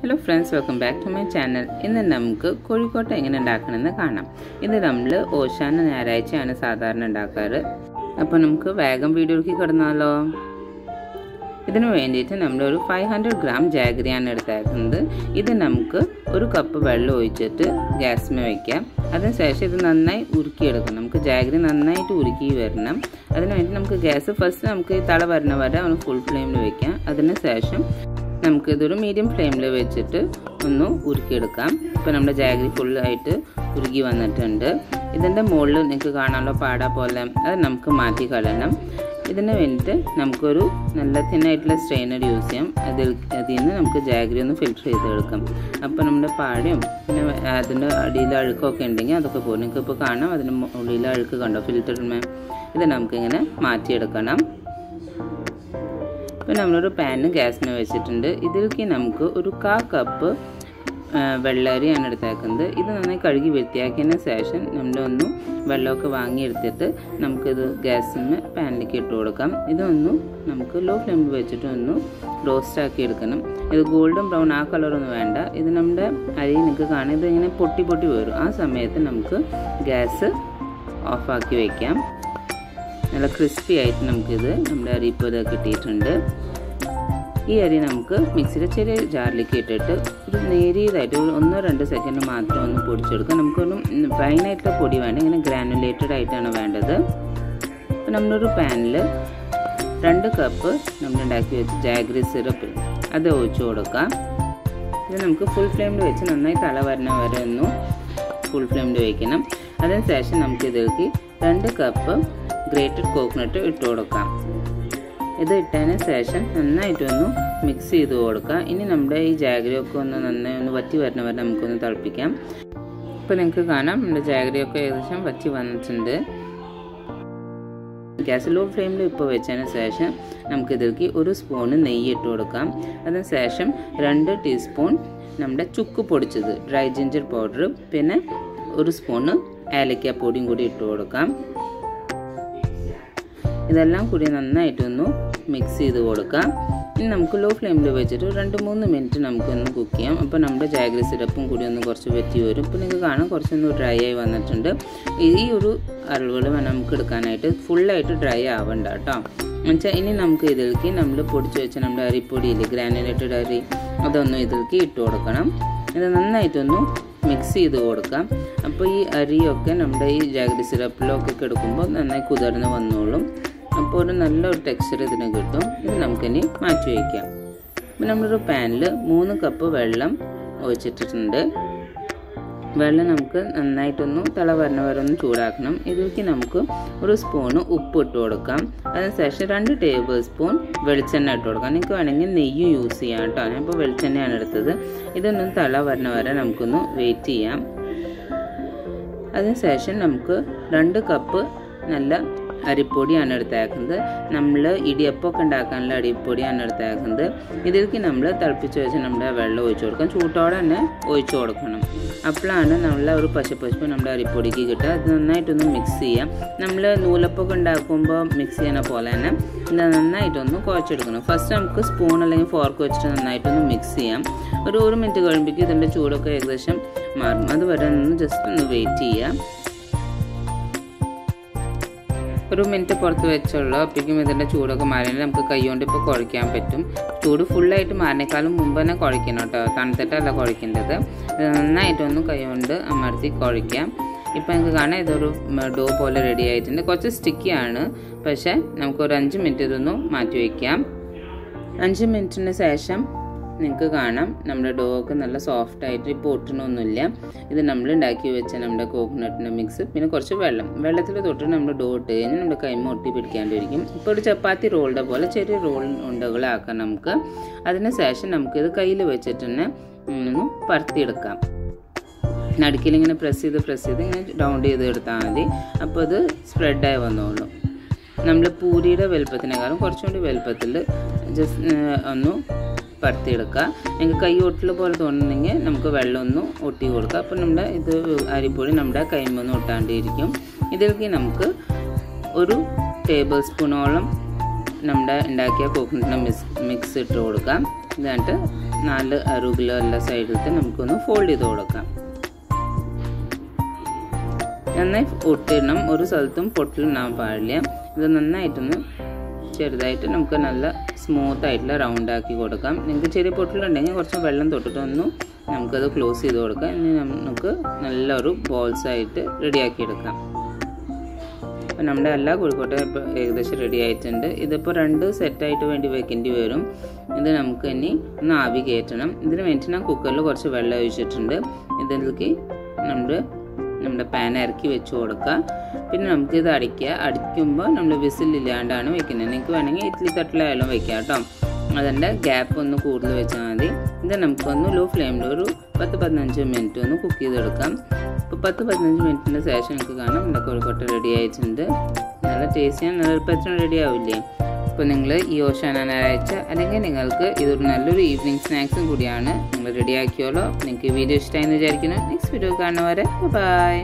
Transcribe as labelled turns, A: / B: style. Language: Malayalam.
A: Hello friends, welcome back to my channel. ഇന്ന് നമുക്ക് കോഴിക്കോട്ട എങ്ങനെ ഉണ്ടാക്കണമെന്ന് കാണാം. ഇത് നമ്മൾ ഓശാന ഞായറാഴ്ചയാണ് സാധാരണ ഉണ്ടാക്കാറ്. അപ്പോൾ നമുക്ക് വേഗം വീഡിയോയിലേക്ക് കടന്നാലോ. ഇതിനു വേണ്ടിയിട്ട് നമ്മൾ ഒരു 500 gram ജാഗരിയാണ് എടുത്തേക്കുന്നത്. ഇത് നമുക്ക് ഒരു കപ്പ് വെള്ളം ഒഴിച്ചിട്ട് ഗ്യാസിൽ വെക്കാം. അതിനുശേഷം ഇത് നന്നായി ഉരുക്കിയെടുക്കണം. നമുക്ക് ജാഗരി നന്നായിട്ട് ഉരുക്കി വരണം. അതിനുവേണ്ടി നമുക്ക് ഗ്യാസ് ഫസ്റ്റ് നമുക്ക് തള വരണ വരെ ഒന്ന് ഫുൾ ഫ്ലെയിമിൽ വെക്കാം. അതിനുശേഷം നമുക്ക് ഇതൊരു മീഡിയം ഫ്ലെയിമിൽ വെച്ചിട്ട് ഒന്ന് ഉരുക്കിയെടുക്കാം. ഇപ്പോൾ നമ്മുടെ ജാഗരി ഫുള്ളായിട്ട് ഉരുക്കി വന്നിട്ടുണ്ട്. ഇതിൻ്റെ മുകളിൽ നിങ്ങൾക്ക് കാണാനുള്ള പാട പോലെ അത് നമുക്ക് മാറ്റി കളയണം. ഇതിന് വേണ്ടിയിട്ട് നമുക്കൊരു നല്ല തിന്നായിട്ടുള്ള സ്ട്രെയിനർ യൂസ് ചെയ്യാം. അതിൽ നിന്ന് നമുക്ക് ജാഗരി ഒന്ന് ഫിൽറ്റർ ചെയ്തെടുക്കാം. അപ്പോൾ നമ്മുടെ പാടയും പിന്നെ അതിൻ്റെ അടിയിൽ അഴുക്കൊക്കെ ഉണ്ടെങ്കിൽ അതൊക്കെ പോകും. നിങ്ങൾക്ക് ഇപ്പോൾ കാണാം അതിൻ്റെ ഉള്ളിൽ അഴുക്ക് കണ്ടോ ഫിൽറ്ററിന്. ഇത് നമുക്കിങ്ങനെ മാറ്റിയെടുക്കണം. ഇപ്പോൾ നമ്മളൊരു പാന് ഗ്യാസിന് വെച്ചിട്ടുണ്ട്. ഇതിലേക്ക് നമുക്ക് ഒരു 1/4 കപ്പ് വെള്ളരിയാണ് എടുത്തേക്കുന്നത്. ഇത് നന്നായി കഴുകി വൃത്തിയാക്കിയതിന് ശേഷം നമ്മളൊന്ന് വെള്ളമൊക്കെ വാങ്ങിയെടുത്തിട്ട് നമുക്കിത് ഗ്യാസിന് പാനിലേക്ക് ഇട്ട് കൊടുക്കാം. ഇതൊന്ന് നമുക്ക് ലോ ഫ്ലെയിമിൽ വെച്ചിട്ട് ഒന്ന് റോസ്റ്റ് ആക്കി എടുക്കണം. ഇത് ഗോൾഡൻ ബ്രൗൺ ആ കളറൊന്നും വേണ്ട. ഇത് നമ്മുടെ അരി നിങ്ങൾക്ക് കാണാം ഇത് ഇങ്ങനെ പൊട്ടി വരും. ആ സമയത്ത് നമുക്ക് ഗ്യാസ് ഓഫാക്കി വയ്ക്കാം. നല്ല ക്രിസ്പി ആയിട്ട് നമുക്കിത് നമ്മുടെ അരി ഇപ്പോൾ ഇത് കിട്ടിയിട്ടുണ്ട്. ഈ അരി നമുക്ക് മിക്സിയുടെ ചെറിയ ജാറിലേക്ക് ഇട്ടിട്ട് ഒരു നേരിയതായിട്ട് ഒരു 1-2 സെക്കൻഡ് മാത്രം ഒന്ന് പൊടിച്ചെടുക്കാം. നമുക്കൊന്നും ഫൈനായിട്ടുള്ള പൊടി വേണ്ട, ഇങ്ങനെ ഗ്രാനുലേറ്റഡ് ആയിട്ടാണ് വേണ്ടത്. അപ്പോൾ നമ്മളൊരു പാനിൽ 2 കപ്പ് നമ്മളുണ്ടാക്കി വെച്ച ജാഗരി സിറപ്പ് അത് ഒഴിച്ചു കൊടുക്കാം. ഇത് നമുക്ക് ഫുൾ ഫ്ലെയിമിൽ വെച്ച് നന്നായി തള വരണ വരെ ഒന്ന് ഫുൾ ഫ്ലെയിമിൽ വയ്ക്കണം. അതിനുശേഷം നമുക്കിതിലേക്ക് 2 കപ്പ് ഗ്രേറ്റഡ് കോക്കനട്ട് ഇട്ട് കൊടുക്കാം. ഇത് ഇട്ടതിന് ശേഷം നന്നായിട്ടൊന്ന് മിക്സ് ചെയ്ത് കൊടുക്കാം. ഇനി നമ്മുടെ ഈ ജാഗരിയൊക്കെ നന്നായി ഒന്ന് വറ്റി വരണ വരെ നമുക്കൊന്ന് തിളപ്പിക്കാം. ഇപ്പോൾ നിങ്ങൾക്ക് കാണാം നമ്മുടെ ജാഗരിയൊക്കെ ഏകദേശം വറ്റി വന്നിട്ടുണ്ട്. ഗ്യാസ് ലോ ഫ്ലെയിമിൽ ഇപ്പോൾ വെച്ചതിന് ശേഷം നമുക്കിതിലേക്ക് 1 സ്പൂണ് നെയ്യ് ഇട്ട് കൊടുക്കാം. അതിനുശേഷം 2 ടീസ്പൂൺ നമ്മുടെ ചുക്ക് പൊടിച്ചത് ഡ്രൈ ജിഞ്ചർ പൗഡർ, പിന്നെ 1 സ്പൂണ് ഏലക്ക പൊടിയും കൂടി ഇട്ട് കൊടുക്കാം. ഇതെല്ലാം കൂടി നന്നായിട്ടൊന്ന് മിക്സ് ചെയ്ത് കൊടുക്കാം. ഇനി നമുക്ക് ലോ ഫ്ലെയിമിൽ വെച്ചിട്ട് 2-3 മിനിറ്റ് നമുക്കൊന്ന് കുക്ക് ചെയ്യാം. അപ്പോൾ നമ്മുടെ ജാഗരി സിറപ്പും കൂടി ഒന്ന് കുറച്ച് വറ്റി വരും. ഇപ്പോൾ നിങ്ങൾക്ക് കാണാം കുറച്ചൊന്ന് ഡ്രൈ ആയി വന്നിട്ടുണ്ട്. ഈ ഒരു അളവുകൾ വേണം നമുക്ക് എടുക്കാനായിട്ട്, ഫുള്ളായിട്ട് ഡ്രൈ ആവണ്ട കേട്ടോ. എന്നുവെച്ചാൽ ഇനി നമുക്ക് ഇതിലേക്ക് നമ്മൾ പൊടിച്ച് വെച്ച നമ്മുടെ അരിപ്പൊടിയിൽ ഗ്രാനുലേറ്റഡ് അരി അതൊന്നും ഇതിലേക്ക് ഇട്ട് കൊടുക്കണം. ഇത് നന്നായിട്ടൊന്ന് മിക്സ് ചെയ്ത് കൊടുക്കാം. അപ്പോൾ ഈ അരിയൊക്കെ നമ്മുടെ ഈ ജാഗരി സിറപ്പിലൊക്കെ കിടക്കുമ്പോൾ നന്നായി കുതിർന്ന് വന്നോളും. അപ്പോൾ ഒരു നല്ലൊരു ടെക്സ്ചർ ഇതിന് കിട്ടും. ഇത് നമുക്കിനി മാറ്റി വയ്ക്കാം. അപ്പോൾ നമ്മളൊരു പാനിൽ 3 കപ്പ് വെള്ളം ഒഴിച്ചിട്ടുണ്ട്. വെള്ളം നമുക്ക് നന്നായിട്ടൊന്ന് തിള വരണ വരെ ഒന്ന് ചൂടാക്കണം. ഇതിലേക്ക് നമുക്ക് 1 സ്പൂണ് ഉപ്പ് ഇട്ട് കൊടുക്കാം. അതിനുശേഷം 2 ടേബിൾ സ്പൂൺ വെളിച്ചെണ്ണ ഇട്ട് കൊടുക്കാം. നിങ്ങൾക്ക് വേണമെങ്കിൽ നെയ്യ് യൂസ് ചെയ്യാം കേട്ടോ. ഞാനിപ്പോൾ വെളിച്ചെണ്ണയാണ് എടുത്തത്. ഇതൊന്ന് തിള വരണ വരെ നമുക്കൊന്ന് വെയിറ്റ് ചെയ്യാം. അതിനുശേഷം നമുക്ക് 2 കപ്പ് നല്ല അരിപ്പൊടിയാണ് എടുത്തേക്കുന്നത്. നമ്മൾ ഇടിയപ്പമൊക്കെ ഉണ്ടാക്കാനുള്ള അരിപ്പൊടിയാണ് എടുത്തേക്കുന്നത്. ഇതിലേക്ക് നമ്മൾ തിളപ്പിച്ച് വെച്ച് നമ്മുടെ വെള്ളം ഒഴിച്ചു കൊടുക്കാം. ചൂട്ടോടെ തന്നെ ഒഴിച്ചു കൊടുക്കണം. അപ്പോഴാണ് നമ്മളെ ഒരു പശപ്പ് നമ്മുടെ അരിപ്പൊടിക്ക് കിട്ടുക. അത് നന്നായിട്ടൊന്ന് മിക്സ് ചെയ്യാം. നമ്മൾ നൂലപ്പൊക്കെ ഉണ്ടാക്കുമ്പോൾ മിക്സ് ചെയ്യണ പോലെ തന്നെ ഇത് നന്നായിട്ടൊന്ന് കുഴച്ചെടുക്കണം. ഫസ്റ്റ് നമുക്ക് സ്പൂൺ അല്ലെങ്കിൽ ഫോർക്ക് വെച്ചിട്ട് നന്നായിട്ടൊന്ന് മിക്സ് ചെയ്യാം. ഒരു 1 മിനിറ്റ് കഴിയുമ്പോഴേക്കും ഇതിൻ്റെ ചൂടൊക്കെ ഏകദേശം മാറും. അതുവരെ ഒന്ന് ജസ്റ്റ് ഒന്ന് വെയിറ്റ് ചെയ്യാം. 1 മിനിറ്റ് പുറത്ത് വെച്ചുള്ളൂ. അപ്പോഴേക്കും ഇതിൻ്റെ ചൂടൊക്കെ മാറിയാൽ നമുക്ക് കൈ കൊണ്ട് ഇപ്പോൾ കുഴയ്ക്കാൻ പറ്റും. ചൂട് ഫുള്ളായിട്ട് മാറിനേക്കാളും മുമ്പ് തന്നെ കുഴയ്ക്കണം കേട്ടോ, തണുത്തിട്ടല്ല കുഴയ്ക്കേണ്ടത്. ഇത് നന്നായിട്ടൊന്ന് കൈ കൊണ്ട് അമർത്തി കുഴയ്ക്കാം. ഇപ്പോൾ നിങ്ങൾക്ക് കാണാം ഇതൊരു ഡോ പോലെ റെഡി ആയിട്ടുണ്ട്. കുറച്ച് സ്റ്റിക്കിയാണ്, പക്ഷേ നമുക്കൊരു 5 മിനിറ്റ് ഇതൊന്ന് മാറ്റി വയ്ക്കാം. 5 മിനിറ്റിന് ശേഷം നിങ്ങൾക്ക് കാണാം നമ്മുടെ ഡോ ഒക്കെ നല്ല സോഫ്റ്റ് ആയിട്ട് ഇപ്പോൾ ഒട്ടണമൊന്നുമില്ല. ഇത് നമ്മൾ ഉണ്ടാക്കി വെച്ച നമ്മുടെ കോക്കനട്ടിൻ്റെ മിക്സ് പിന്നെ കുറച്ച് വെള്ളത്തിൽ തൊട്ട് നമ്മൾ ഡോ ഇട്ട് കഴിഞ്ഞാൽ നമ്മുടെ കൈമ ഒട്ടി പിടിക്കാണ്ടിരിക്കും. ഇപ്പോൾ ഒരു ചപ്പാത്തി റോളിൻ്റെ പോലെ ചെറിയ റോൾ ഉണ്ടകളാക്കാം നമുക്ക്. അതിന് ശേഷം നമുക്കിത് കയ്യിൽ വെച്ചിട്ട് തന്നെ ഒന്ന് പരത്തിയെടുക്കാം. നടുക്കിലിങ്ങനെ പ്രസ് ചെയ്ത് ഇങ്ങനെ റൗണ്ട് ചെയ്ത് എടുത്താൽ മതി. അപ്പോൾ ഇത് സ്പ്രെഡായി വന്നോളൂ. നമ്മൾ പൂരിയുടെ വലുപ്പത്തിനേക്കാളും കുറച്ചുകൂടി വലുപ്പത്തിൽ ജസ്റ്റ് ഒന്ന് പരത്തിയെടുക്കുക. നിങ്ങൾക്ക് കൈ ഒട്ടിൽ പോലെ തോന്നുന്നെങ്കിൽ നമുക്ക് വെള്ളം ഒന്ന് ഒട്ടി കൊടുക്കുക. അപ്പോൾ നമ്മുടെ ഇത് അരിപ്പൊടി നമ്മുടെ കൈമൊന്നും ഒട്ടാണ്ടിരിക്കും. ഇതിലേക്ക് നമുക്ക് 1 ടേബിൾ സ്പൂണോളം നമ്മുടെ ഉണ്ടാക്കിയ കോക്കനട്ടിൻ്റെ മിക്സ് ഇട്ട് കൊടുക്കാം. എന്നിട്ട് 4 അറുകിലോ എല്ലാ സൈഡിലത്തെ നമുക്കൊന്ന് ഫോൾഡ് ചെയ്ത് കൊടുക്കാം. നന്നായി ഒട്ടിടണം, ഒരു സ്ഥലത്തും പൊട്ടലുണ്ടാകാൻ പാടില്ല. ഇത് നന്നായിട്ടൊന്ന് ചെറുതായിട്ട് നമുക്ക് നല്ല സ്മൂത്ത് ആയിട്ടുള്ള റൗണ്ട് ആക്കി കൊടുക്കാം. നിങ്ങൾക്ക് ചെറിയ പൊട്ടലുണ്ടെങ്കിൽ കുറച്ച് വെള്ളം തൊട്ടിട്ട് ഒന്ന് നമുക്കത് ക്ലോസ് ചെയ്ത് കൊടുക്കാം. ഇനി നമുക്ക് നല്ലൊരു ബോൾസ് ആയിട്ട് റെഡിയാക്കി എടുക്കാം. അപ്പോൾ നമ്മുടെ എല്ലാ കോഴിക്കോട്ട ഇപ്പോൾ ഏകദേശം റെഡി ആയിട്ടുണ്ട്. ഇതിപ്പോൾ 2 സെറ്റായിട്ട് വേണ്ടി വെക്കേണ്ടി വരും. ഇത് നമുക്ക് ഇനി ഒന്ന് ആവി കയറ്റണം. ഇതിന് വേണ്ടിയിട്ട് ഞാൻ കുക്കറിൽ കുറച്ച് വെള്ളം ഒഴിച്ചിട്ടുണ്ട്. ഇതിലേക്ക് നമ്മുടെ പാൻ ഇറക്കി വെച്ച് കൊടുക്കുക. പിന്നെ നമുക്കിത് അടിക്കുമ്പോൾ നമ്മൾ വിസിലില്ലാണ്ടാണ് വെക്കുന്നത്. നിങ്ങൾക്ക് വേണമെങ്കിൽ ഇഡ്ഡലി തട്ടിലായാലും വെക്കാം കേട്ടോ. അതിൻ്റെ ഗ്യാപ്പ് ഒന്ന് കൂടുതൽ വെച്ചാൽ മതി. ഇത് നമുക്കൊന്ന് ലോ ഫ്ലെയിമിൽ ഒരു 10-15 മിനിറ്റ് ഒന്ന് കുക്ക് ചെയ്തെടുക്കാം. ഇപ്പോൾ 10-15 മിനിറ്റിന് ശേഷം നമുക്ക് കാണാം നമ്മുടെ കോഴിക്കോട്ട റെഡി ആയിട്ടുണ്ട്. നല്ല ടേസ്റ്റിയാണ്, നല്ല എളുപ്പത്തിന് റെഡി ആവില്ലേ. അപ്പോൾ നിങ്ങൾ ഈ ഓഷാന ഞായറാഴ്ച അല്ലെങ്കിൽ നിങ്ങൾക്ക് ഇതൊരു നല്ലൊരു ഈവനിങ് സ്നാക്സും കൂടിയാണ്. നിങ്ങൾ റെഡിയാക്കിയോളൂ. നിങ്ങൾക്ക് വീഡിയോ ഇഷ്ടമായെന്ന് വിചാരിക്കുന്നു. നെക്സ്റ്റ് വീഡിയോ കാണുന്നവരെ ബൈ.